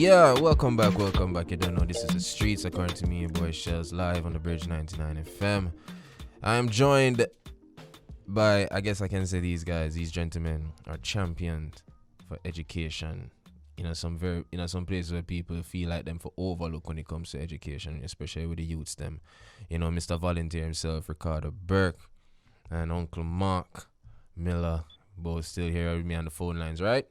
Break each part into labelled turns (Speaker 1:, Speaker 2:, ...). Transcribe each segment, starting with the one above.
Speaker 1: Yeah, welcome back. You don't know this is the streets, according to me, your boy Shelz, live on the Bridge 99 FM. I am joined by, I guess I can say these gentlemen are champions for education. Some places where people feel like them for overlook when it comes to education, especially with the youths them. Mr. Volunteer himself, Ricardo, Burke, and Uncle Mark Miller, both still here with me on the phone lines, right?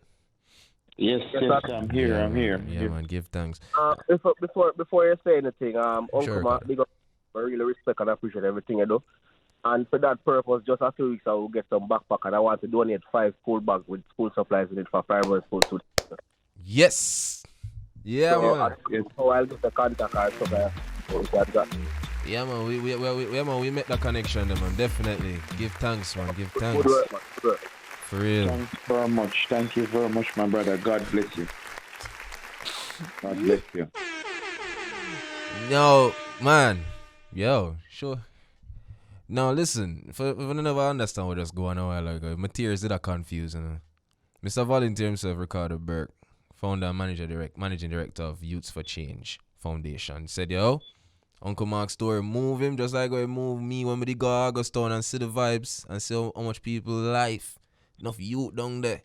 Speaker 2: Yes, I'm here.
Speaker 1: Yeah,
Speaker 2: I'm here.
Speaker 1: Yeah, man, give thanks.
Speaker 3: Before you say anything, Uncle
Speaker 1: Sure,
Speaker 3: Mark, big up, I really respect and appreciate everything you do. And for that purpose, just a few weeks I will get some backpack and I want to donate 5 school bags with school supplies in it for primary school students.
Speaker 1: Yes. Yeah,
Speaker 3: So,
Speaker 1: man.
Speaker 3: So I'll get the contact and stuff like that.
Speaker 1: Yeah, man. We make that connection, man. Definitely. Give thanks, man. Give thanks.
Speaker 3: Good work, man. Good work.
Speaker 1: For real.
Speaker 2: Thanks very much. Thank you very much, my brother. God bless you. God bless you.
Speaker 1: Yo, man. Yo, sure. Now listen, for never understand what just going on a while ago, materials that are confusing. Mr. Volunteer himself, Ricardo Burke, founder and managing director of Youths for Change Foundation, said, yo, Uncle Mark's story move him just like it move me when we go Augustown and see the vibes and see how much people life. Enough youth down there.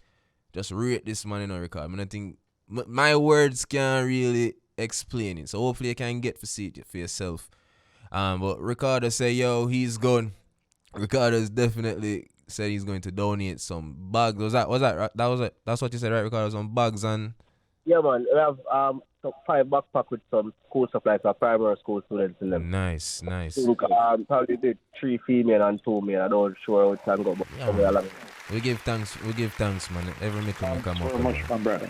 Speaker 1: Just rate this man, Ricardo. I mean, I think my words can't really explain it. So hopefully you can get to see it for yourself. But Ricardo said, yo, he's gone. Ricardo's definitely said he's going to donate some bags. Was that that's what you said, right, Ricardo? Some bags and
Speaker 3: Yeah, man. We have some 5 backpack with some school supplies for primary school students in them.
Speaker 1: Nice.
Speaker 3: I think, probably did 3 female and 2 male. I don't sure how it can go, but somewhere along.
Speaker 1: We give thanks, man. Every nickel
Speaker 2: Thanks
Speaker 1: come up.
Speaker 2: very much, my brother.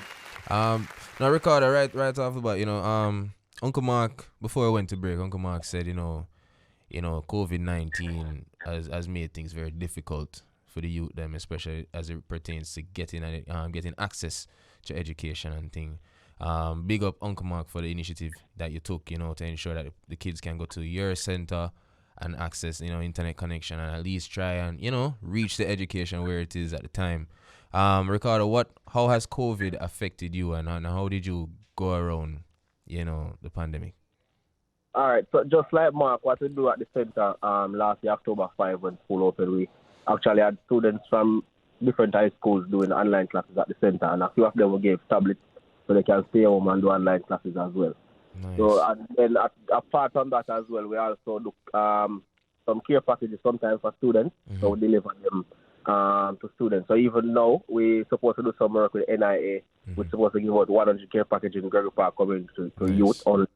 Speaker 1: Now Ricardo, right off the bat, Uncle Mark, before I went to break, Uncle Mark said, COVID-19 has made things very difficult for the youth, them, especially as it pertains to getting access to education and thing. Big up Uncle Mark for the initiative that you took, to ensure that the kids can go to your center and access, internet connection and at least try and, reach the education where it is at the time. Ricardo, how has COVID affected you and how did you go around, the pandemic?
Speaker 3: All right, so just like Mark, what we do at the center last year, October 5, when school opened, we actually had students from different high schools doing online classes at the center, and a few of them we gave tablets so they can stay home and do online classes as well.
Speaker 1: Nice.
Speaker 3: So, and then apart from that as well, we also do some care packages sometimes for students, so we deliver them to students. So even now, we're supposed to do some work with NIA. We're supposed to give out 100 care packages in Gregory Park coming to youth only.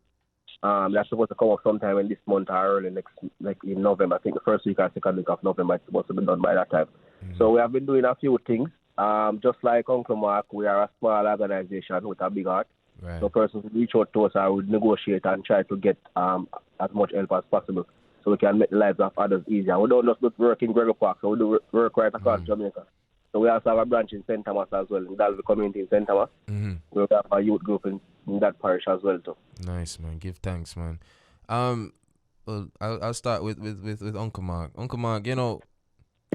Speaker 3: That's supposed to come up sometime in this month or early next in November. I think the first week or second week of November it's supposed to be done by that time. So we have been doing a few things. Just like Uncle Mark, we are a small organization with a big heart.
Speaker 1: Right.
Speaker 3: So persons reach out to us and we negotiate and try to get as much help as possible so we can make the lives of others easier. We don't just do work in Gregory Park, so we do work right across Jamaica. So we also have a branch in St. Thomas as well, in Dalby community in St. Thomas. We have a youth group in that parish as well too.
Speaker 1: Nice, man. Give thanks, man. Well, I'll start with Uncle Mark. Uncle Mark,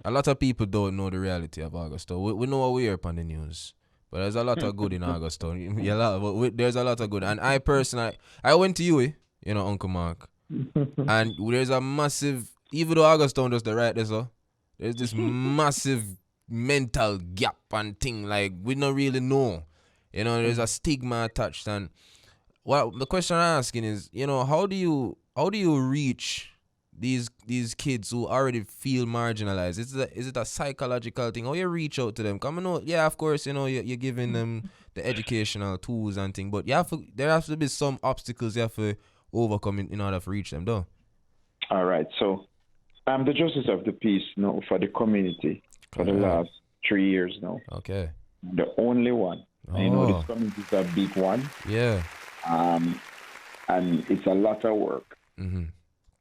Speaker 1: a lot of people don't know the reality of Augusto. We know what we hear upon the news, but there's a lot of good in Augusto. There's a lot of good. And I personally, I went to UA, Uncle Mark, and there's a massive, even though Augusto does the right there's this massive mental gap and thing, like we don't really know. There's a stigma attached, and the question I'm asking is, how do you reach these kids who already feel marginalized? Is it a psychological thing? How you reach out to them? Come on, yeah, of course, you're giving them the educational tools and thing, but there has to be some obstacles you have to overcome in order to reach them, though.
Speaker 2: All right. So I'm the justice of the peace for the community for the last 3 years now.
Speaker 1: Okay.
Speaker 2: The only one. This community is a big one.
Speaker 1: Yeah.
Speaker 2: And it's a lot of work.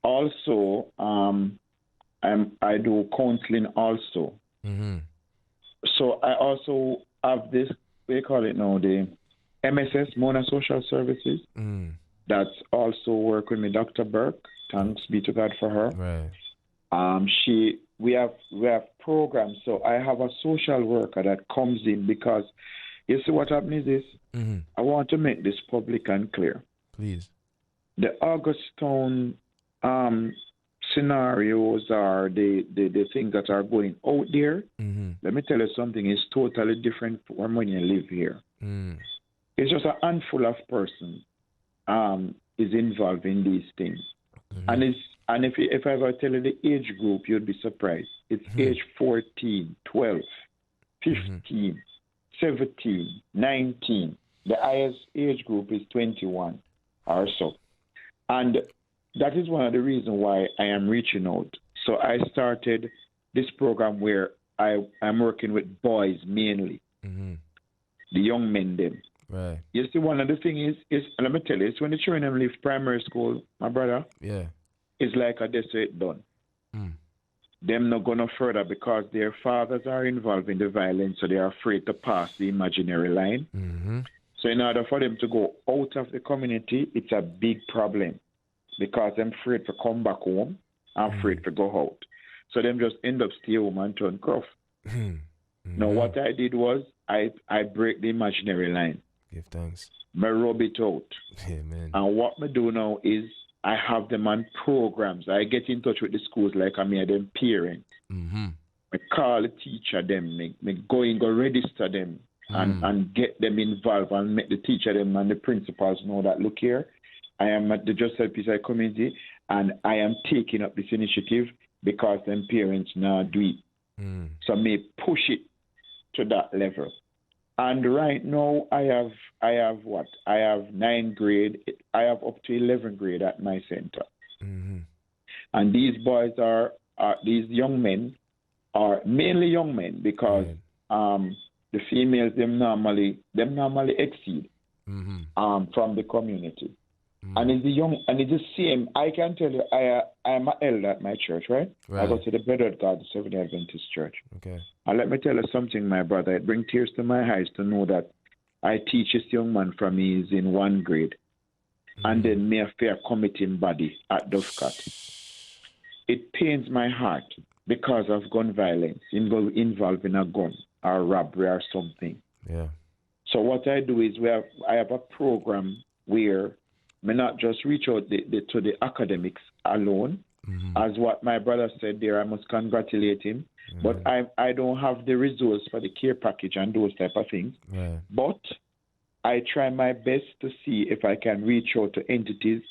Speaker 2: Also, I do counseling also. So I also have this, we call it now, the MSS, Mona Social Services. That's also work with me, Dr. Burke. Thanks be to God for her.
Speaker 1: Right.
Speaker 2: We have programs. So I have a social worker that comes in because You see what happened is this? I want to make this public and clear.
Speaker 1: Please.
Speaker 2: The Augustown scenarios are the things that are going out there. Let me tell you something, it's totally different from when you live here. It's just a handful of persons is involved in these things. And if I ever tell you the age group, you'd be surprised. It's age 14, 12, 15, 17, 19. The highest age group is 21 or so. And that is one of the reasons why I am reaching out. So I started this program where I'm working with boys mainly, the young men them.
Speaker 1: Right.
Speaker 2: You see, one of the things is let me tell you, it's when the children leave primary school, my brother, it's like a desert done. Them not going no further because their fathers are involved in the violence, so they are afraid to pass the imaginary line. So in order for them to go out of the community, it's a big problem because they're afraid to come back home and afraid to go out. So them just end up stay home and turn gruff. Now what I did was I break the imaginary line.
Speaker 1: Give thanks.
Speaker 2: I rub it out.
Speaker 1: Amen.
Speaker 2: And what I do now is I have them on programs. I get in touch with the schools like I made them parent. I call the teacher them. I go register them and get them involved and make the teacher them and the principals know that, look here, I am at the Just Help Peace community and I am taking up this initiative because them parents now do it. So I may push it to that level. And right now I have what? I have 9th grade. I have up to 11th grade at my center. And these boys these young men are mainly young men because the females them normally exceed from the community. And it's the same. I can tell you, I am an elder at my church, right? I go to the Bedford God, the Seventh-day Adventist Church.
Speaker 1: Okay.
Speaker 2: And let me tell you something, my brother. It brings tears to my eyes to know that I teach this young man from he is in 1 grade, and then me a fair committing body at Dovecot. It pains my heart because of gun violence involving a gun or robbery or something.
Speaker 1: Yeah.
Speaker 2: So what I do is I have a program where me not just reach out to the academics alone, as what my brother said there, I must congratulate him. But I don't have the resource for the care package and those type of things. But I try my best to see if I can reach out to entities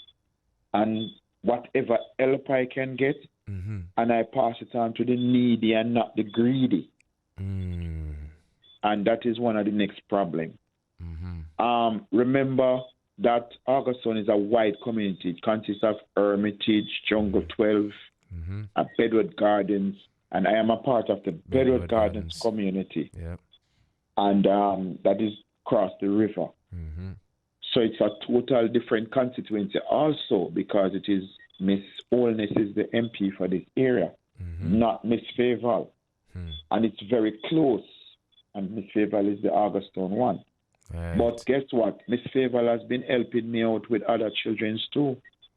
Speaker 2: and whatever help I can get, and I pass it on to the needy and not the greedy. And that is one of the next problems. Remember that Augustown is a wide community. It consists of Hermitage, Jungle 12, Bedford Gardens, and I am a part of the Bedford Gardens community. And that is across the river. So it's a total different constituency also because it is Miss Holness is the MP for this area, not Miss Faval. And it's very close. And Miss Faval is the Augustown one. But guess what? Miss Faval has been helping me out with other children too.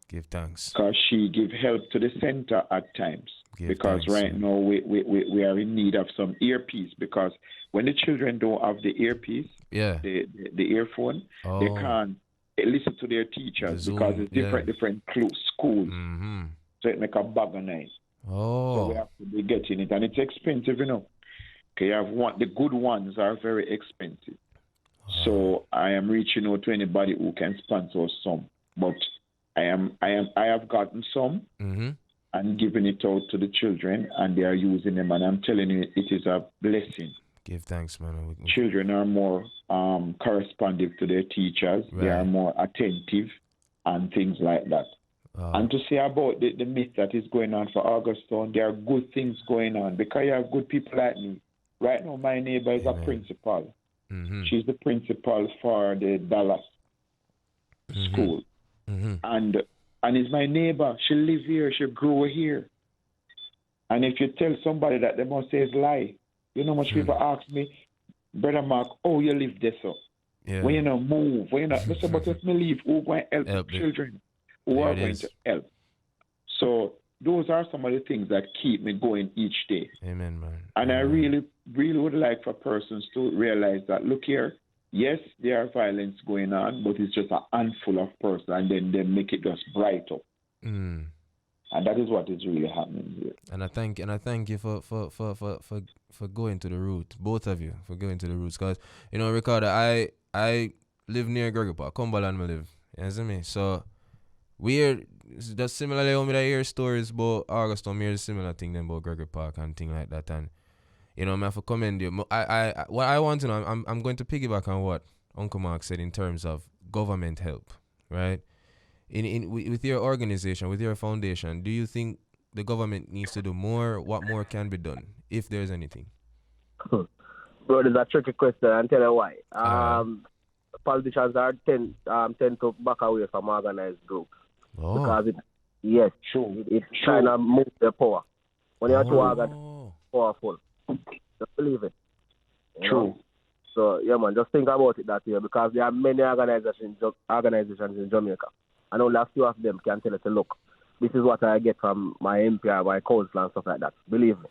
Speaker 1: Give thanks.
Speaker 2: Because she give help to the center at times. Now we are in need of some earpiece because when the children don't have the earpiece, the earphone, they can't listen to their teachers because it's different schools. So it make a bag of noise. So we have to be getting it. And it's expensive, Okay, the good ones are very expensive. So I am reaching out to anybody who can sponsor some. But I have gotten some and giving it out to the children, and they are using them. And I'm telling you, it is a blessing.
Speaker 1: Give thanks, man.
Speaker 2: Children are more corresponding to their teachers. They are more attentive and things like that. And to say about the myth that is going on for Augustown, there are good things going on because you have good people like me. Right now, my neighbor is a principal. She's the principal for the Dallas school. And is my neighbor. She live here. She grew here. And if you tell somebody that, they must say it's lie. You know much people ask me, Brother Mark, oh, you live there, so. When you not move, when you not. Listen, but if me leave, who going to help the children? Who are going to help? So those are some of the things that keep me going each day.
Speaker 1: Amen, man.
Speaker 2: And I really, really would like for persons to realize that, look here, yes, there are violence going on, but it's just a handful of persons, and then they make it just bright up. And that is what is really happening here.
Speaker 1: And I thank you for going to the root, both of you, for going to the roots. Because, Ricardo, I live near Gregory Park, Cumberland, I live. You see me? So, we're just similarly when I hear stories about August, I hear similar thing then about Gregory Park and thing like that. And, I have to commend you. What I want to know, I'm going to piggyback on what Uncle Mark said in terms of government help, right? With your organization, with your foundation, do you think the government needs to do more? What more can be done, if there's anything?
Speaker 3: Bro, it's a tricky question, and tell you why. Politicians tend to back away from organized groups.
Speaker 1: Oh.
Speaker 3: Because it kind of moves their power. When you're too organized, powerful. Just believe it.
Speaker 2: True.
Speaker 3: So, yeah, man, just think about it that way, because there are many organizations in Jamaica. And only a few of them can tell us, look, this is what I get from my MP or my council and stuff like that. Believe me.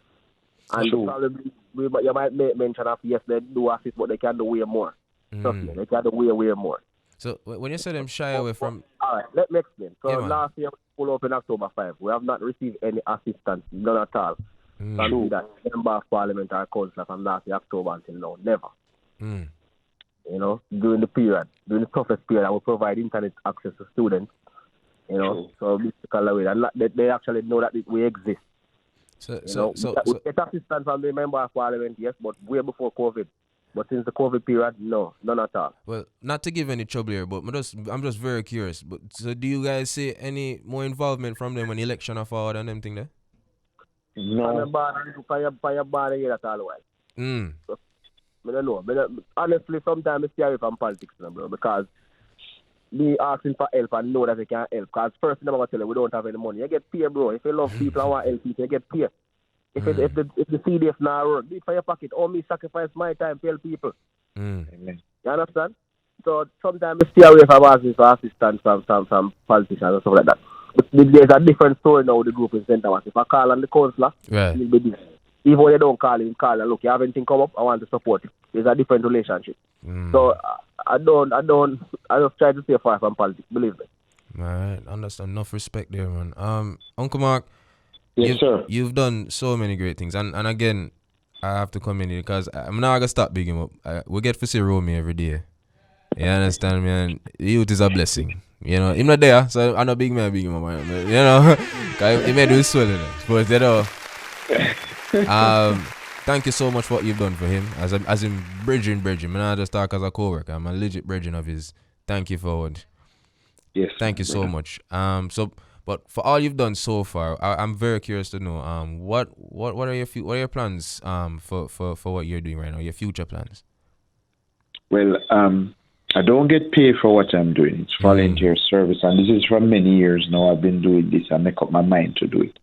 Speaker 3: And probably you might make mention of, yes, they do assist, but they can do way more. Trust me, they can do way more.
Speaker 1: So when you say them shy away from...
Speaker 3: All right, let me explain. So last year, we pulled up in October 5. We have not received any assistance, none at all, from that member of parliament or council from last year, October until now. Never. During the toughest period, I will provide internet access to students, so mystical way. And they actually know that we exist. We get assistance from the member of parliament, yes, but way before COVID. But since the COVID period, no, none at all.
Speaker 1: Well, not to give any trouble here, but I'm just very curious. But so do you guys see any more involvement from them when election are forward and them thing there?
Speaker 3: No. I don't know. Honestly, sometimes it's scary from politics, bro, because me asking for help and know that they can't help. Because first thing I'm going to tell you, we don't have any money. You get paid, bro. If you love people and want to help people, you get paid. If the CDF now work, do it for your pocket. Or me sacrifice my time to help people.
Speaker 2: Amen.
Speaker 3: You understand? So sometimes I stay away from asking for assistance from politicians and stuff like that. But there's a different story now with the group in St. Thomas. If I call on the councillor,
Speaker 1: right,
Speaker 3: he'll be different. Even when they don't call him, look, you have anything come up, I want to support you. There's a different relationship. So I just try to stay far from politics, believe me.
Speaker 1: Alright, understand. Enough respect there, man. Uncle Mark,
Speaker 2: yes, sir.
Speaker 1: You've done so many great things. And again, I have to come in here because I'm not going to stop bigging him up. We get to see Romy every day. You understand, man? Youth is a blessing. Him not there, so I'm not big man, big man. Because he may do swelling. But, thank you so much for what you've done for him. As in bridging. I'm not just talk as a co-worker. I'm a legit bridging of his. Thank you for it.
Speaker 2: Yes.
Speaker 1: Thank you so much. But for all you've done so far, I'm very curious to know what are your plans for what you're doing right now, your future plans?
Speaker 2: Well, I don't get paid for what I'm doing. It's volunteer service, and this is for many years now. I've been doing this. I make up my mind to do it.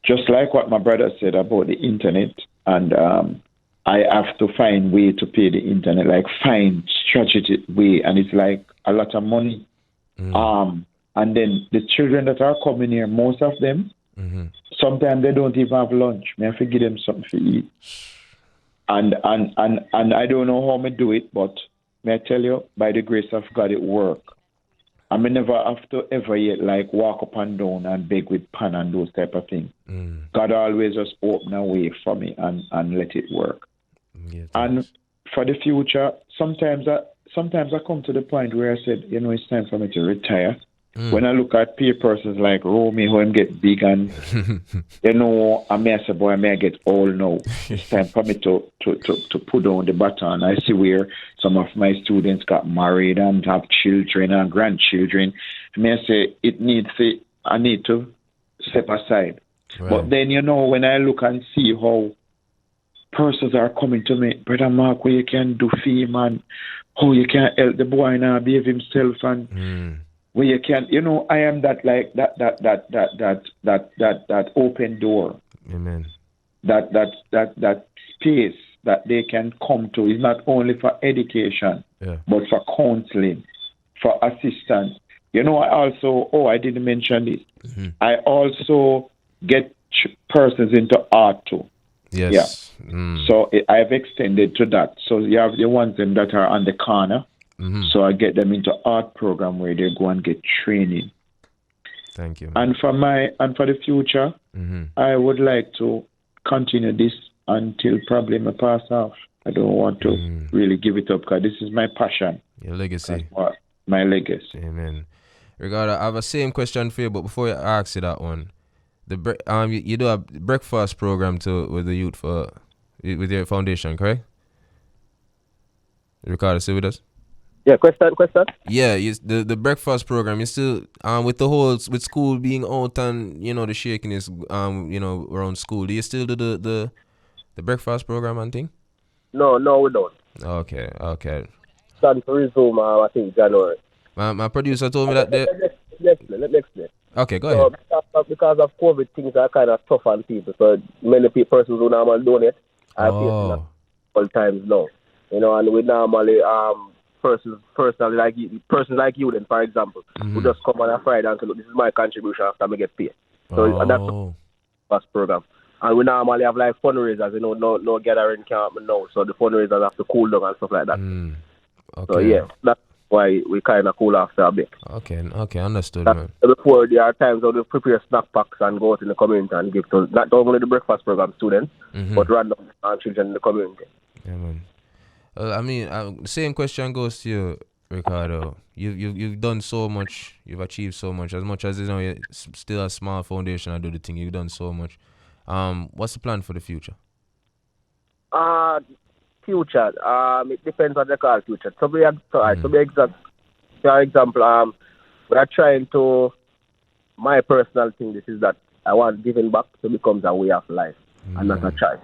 Speaker 2: Just like what my brother said about the internet, and I have to find way to pay the internet, like find strategic way, and it's like a lot of money. And then the children that are coming here, most of them, sometimes they don't even have lunch. I have to give them something to eat. And I don't know how I do it, but may I tell you, by the grace of God, it work. I may never have to ever yet like walk up and down and beg with pan and those type of things. God always just open a way for me and let it work. And for the future, sometimes I come to the point where I said, it's time for me to retire. When I look at peer persons like Romy, who get big and, I may say, boy, I may get old now. It's time for me to put down the baton. I see where some of my students got married and have children and grandchildren. I may say, I need to step aside. Right. But then, when I look and see how persons are coming to me, Brother Mark, what you can do for him and how you can help the boy now behave himself and... where you can, I am that open door.
Speaker 1: Amen.
Speaker 2: That space that they can come to is not only for education, but for counseling, for assistance. I also, I didn't mention this. I also get persons into art too.
Speaker 1: Yes.
Speaker 2: Yeah. So I've extended to that. So you have the ones them that are on the corner. So I get them into art program where they go and get training.
Speaker 1: Thank you.
Speaker 2: Man. And for the future, I would like to continue this until probably my pass off. I don't want to really give it up because this is my passion.
Speaker 1: Your legacy.
Speaker 2: My legacy.
Speaker 1: Amen. Ricardo, I have a same question for you, but before I ask you that one, you do a breakfast program with the youth with your foundation, correct? Ricardo, stay with us.
Speaker 3: Yeah, question.
Speaker 1: Yeah, the breakfast program. You still with with school being out and the shakiness around school. Do you still do the breakfast program and thing?
Speaker 3: No, we don't.
Speaker 1: Okay.
Speaker 3: Plan to resume. I think January.
Speaker 1: My producer told me that.
Speaker 3: Let me explain.
Speaker 1: Okay, go ahead.
Speaker 3: Because of COVID, things are kind of tough on people. So many persons who normally donate are facing all times now. And we normally persons like you then, for example, who just come on a Friday and say, look, this is my contribution after I get paid. So that's the first program. And we normally have like fundraisers, no gathering camp now. So the fundraisers have to cool down and stuff like that.
Speaker 1: Okay.
Speaker 3: So yeah, that's why we kind of cool after a bit.
Speaker 1: Okay, understood, man.
Speaker 3: Before there are times when we prepare snack packs and go out in the community and give to not only the breakfast program students, but random children in the community.
Speaker 1: Yeah, man. The same question goes to you, Ricardo. You've done so much. You've achieved so much. As much as you're still a small foundation. I do the thing. You've done so much. What's the plan for the future?
Speaker 3: Future. It depends on the call future. To be exact, for example, we are trying to. My personal thing. This is that I want giving back to become a way of life and not a choice.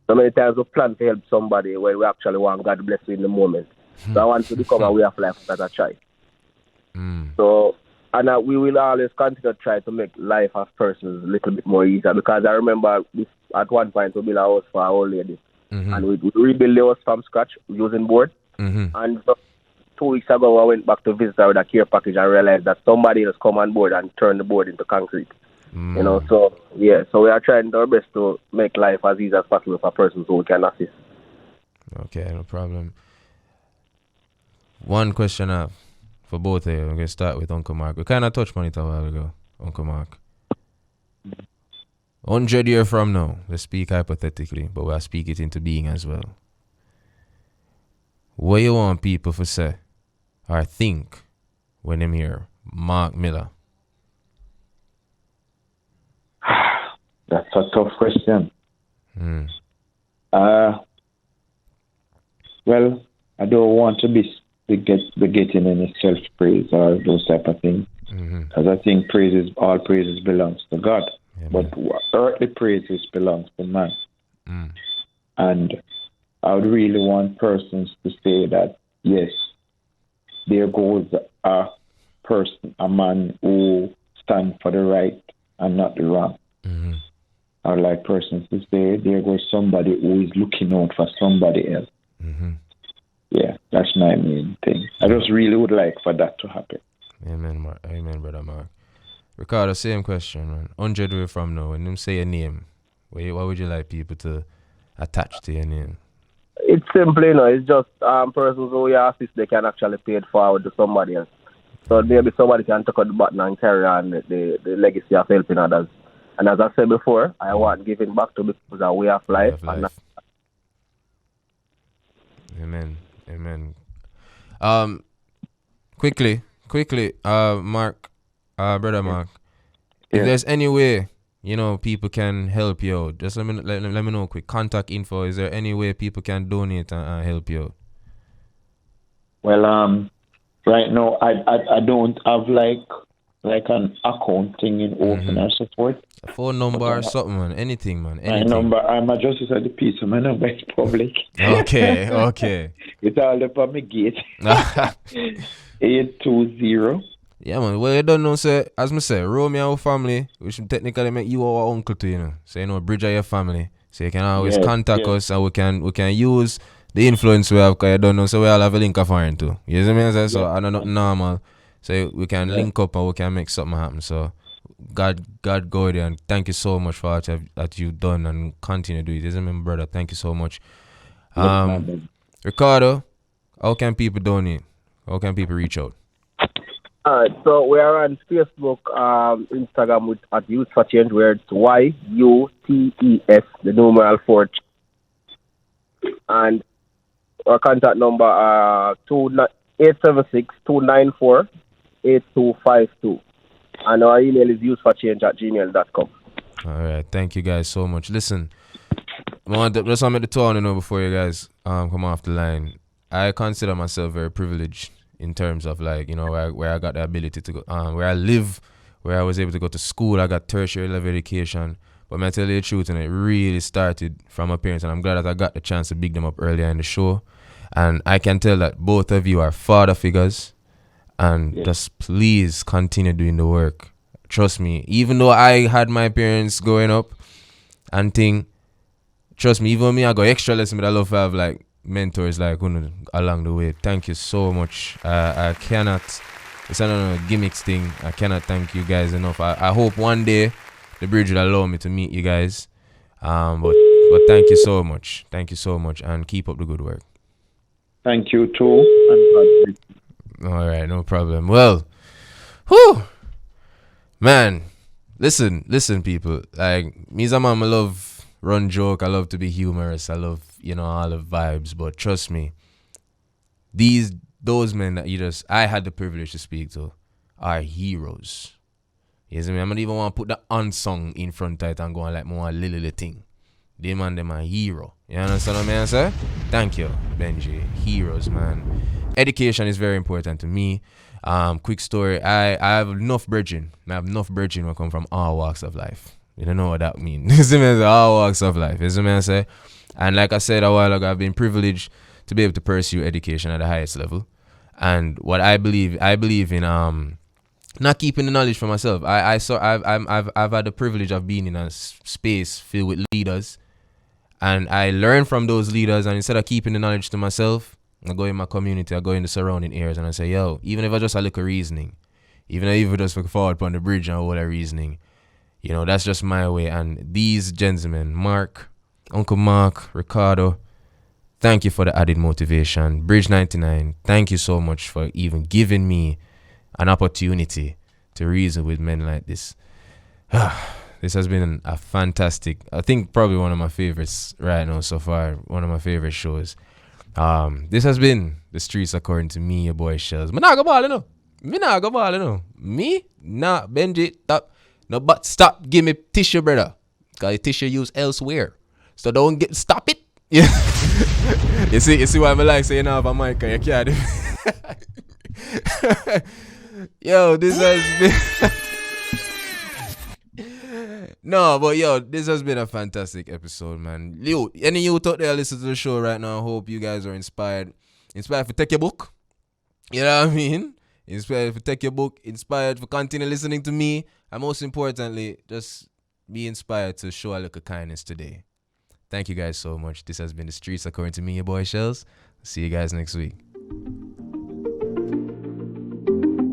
Speaker 3: So many times we plan to help somebody when we actually want God bless you in the moment. So I want to become a way of life, not a choice. So, and we will always continue to try to make life of persons a little bit more easier, because I remember at one point we built a house for our old lady. And we rebuilt the house from scratch using board. And 2 weeks ago I went back to visit her with a care package and realized that somebody has come on board and turned the board into concrete. So we are trying our best to make life as easy as possible for persons who we can assist.
Speaker 1: Okay, no problem. One question I have for both of you. I'm going to start with Uncle Mark. We kind of touched on it a while ago, Uncle Mark. 100 years from now, let's speak hypothetically, but we'll speak it into being as well. What you want people to say or think when them hear Mark Miller?
Speaker 2: That's a tough question. Well, I don't want to be getting any self-praise or those type of things, because I think all praises belongs to God, but earthly praises belongs to man. And I would really want persons to say that, yes, there goes a man who stands for the right and not the wrong. I would like persons to say there goes somebody who is looking out for somebody else. Yeah, that's my main thing. I just really would like for that to happen.
Speaker 1: Amen, brother Mark. Ricardo, same question, man. 100 years from now, when them say your name, what would you like people to attach to your name?
Speaker 3: It's simple, it's just persons who you assist, they can actually pay it forward to somebody else. So maybe somebody can take out the button and carry on the legacy of helping others. And as I said before, I want giving back to because a way of life.
Speaker 1: Amen. Quickly, Mark, brother Mark, if there's any way, people can help you out, just let me know quick. Contact info. Is there any way people can donate and help you out?
Speaker 2: Well, right now I don't have like an account thing in open or support.
Speaker 1: A phone number or something, man. Anything, man.
Speaker 2: My number, I'm just at the piece of my number is public.
Speaker 1: Okay.
Speaker 2: It's all up on my gate. 820.
Speaker 1: Yeah, man. Well, you don't know, sir. As I say, Romeo family, which technically make you our uncle to, So, bridge of your family. So you can always contact us and we can use the influence we have, because you don't know, so we all have a link of foreign too. You see what I mean? So I know nothing normal. So we can link up and we can make something happen. So God go there, and thank you so much for what that you've done and continue to do it. Isn't it, brother? Thank you so much. Ricardo, how can people donate? How can people reach out?
Speaker 3: All right, so we are on Facebook, Instagram at Youth for Change, where it's YUTES, the numeral 4. And our contact number 876-294-8252. And our email is youthforchange@gmail.com.
Speaker 1: All right, thank you guys so much. Listen, let's make the tour before you guys come off the line. I consider myself very privileged in terms of, like, you know, where I got the ability to go, where I live, where I was able to go to school. I got tertiary level education. But I tell you the truth, and it really started from my parents, and I'm glad that I got the chance to big them up earlier in the show. And I can tell that both of you are father figures, and just please continue doing the work. Trust me, even though I had my parents growing up and thing, trust me, even me, I got extra lesson, but I love to have like mentors like along the way. Thank you so much. I cannot, it's not a gimmicks thing. I cannot thank you guys enough. I hope one day the bridge will allow me to meet you guys. But thank you so much. Thank you so much, and keep up the good work.
Speaker 2: Thank you too.
Speaker 1: All right, no problem. Well, whew, man, listen, people. Like, me as a man, I love run joke. I love to be humorous. I love, you know, all the vibes. But trust me, those men that I had the privilege to speak to are heroes. You see me? I don't even want to put the unsung in front of it and go on like more little thing. Them are hero. You understand what I say? Thank you, Benji. Heroes, man. Education is very important to me. Quick story. I have enough bridging. I have enough bridging will come from all walks of life. You don't know what that means. You see me? All walks of life. You see me? I say? And like I said a while ago, I've been privileged to be able to pursue education at the highest level. And what I believe in not keeping the knowledge for myself. I've had the privilege of being in a space filled with leaders, and I learn from those leaders. And instead of keeping the knowledge to myself, I go in my community, I go in the surrounding areas, and I say, yo, even if I just a little reasoning, even if I just forward upon the bridge and all that reasoning, you know, that's just my way. And these gentlemen, Uncle Mark, Ricardo, thank you for the added motivation. Bridge 99, thank you so much for even giving me an opportunity to reason with men like this. This has been a fantastic, I think probably one of my favorites right now so far, one of my favorite shows. This has been The Streets According to Me, your boy Shelz. Me nah go ball, you know. Me? Nah, Benji, stop. No, but stop, give me tissue, brother. Because tissue used elsewhere. So don't stop it. Yeah. you see why I like saying now about Mike, you can't do. Yo, this has been no, but yo, this has been a fantastic episode, man. Yo, any you out there listen to the show right now, I hope you guys are inspired to take your book. You know what I mean? Inspired to take your book, inspired to continue listening to me, and most importantly, just be inspired to show a little kindness today. Thank you guys so much. This has been The Streets According to Me, your boy Shelz. See you guys next week.